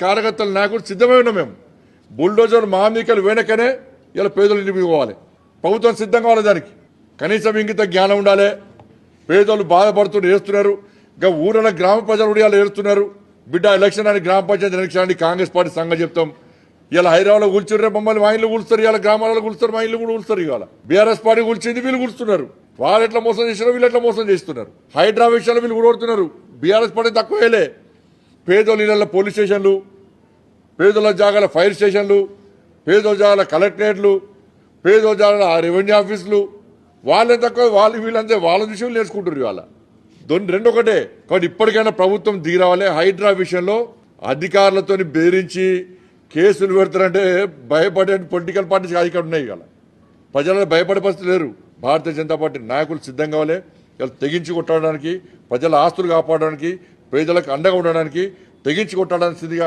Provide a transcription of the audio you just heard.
కార్యకర్తల నాయకుడు సిద్ధమై ఉన్నాం మేము. బుల్డోజర్ మహామీకలు వెనకనే ఇలా పేదలు ఇంటికి పోవాలి. ప్రభుత్వం సిద్ధంగా కావాలి. దానికి కనీసం ఇంకిత జ్ఞానం ఉండాలి. పేదలు బాధపడుతూ ఏడుస్తున్నారు. ఇంకా ఊరల గ్రామ ప్రజలు కూడా ఇలా ఏడుస్తున్నారు. బిడ్డ ఎలక్షన్ అని గ్రామ పంచాయతీ ఎలక్షన్ అని కాంగ్రెస్ పార్టీ సంగతి చెప్తాం. ఇలా హైదరాబాద్లో కూల్చుర్రే మమ్మల్ని మా ఇల్లు కూల్స్తారు. ఇలా గ్రామాలలో కూల్స్తారు, మా ఇల్లు కూడా కూల్స్తారు. ఇవాళ బీఆర్ఎస్ పార్టీ కూల్చింది, వీళ్ళు కూల్స్తున్నారు. వాళ్ళు ఎట్లా మోసం చేసినారు, వీళ్ళు ఎట్లా మోసం చేస్తున్నారు. హైడ్రా విషయాలు వీళ్ళు కూడుతున్నారు. BRS party తక్కువేలే. పేదోళ్ళ ఇళ్ల పోలీస్ స్టేషన్లు, పేదోళ్ళ జాగాల ఫైర్ స్టేషన్లు, పేదోళ్ళ జాగాల కలెక్టరేట్లు, పేదోళ్ళ జాగాల రెవెన్యూ ఆఫీసులు, వాళ్ళే తక్కువ. వాళ్ళు వీళ్ళంతే వాళ్ళ విషయం నేర్చుకుంటారు. ఇవాళ రెండు ఒకటే. కాబట్టి ఇప్పటికైనా ప్రభుత్వం దిగిరావాలి. హైడ్రా విషయంలో అధికారులతో బెదిరించి కేసులు పెడతారంటే భయపడే పొలిటికల్ పార్టీస్ ఇక్కడ ఉన్నాయి. ఇవాళ ప్రజలను భయపడే పరిస్థితి లేరు. భారతీయ జనతా పార్టీ నాయకులు సిద్ధంగా కావాలి. ఇలా తెగించి కొట్టడానికి, ప్రజల ఆస్తులు కాపాడడానికి, పేదలకు అండగా ఉండడానికి, తెగించి కొట్టడానికి స్థితిగా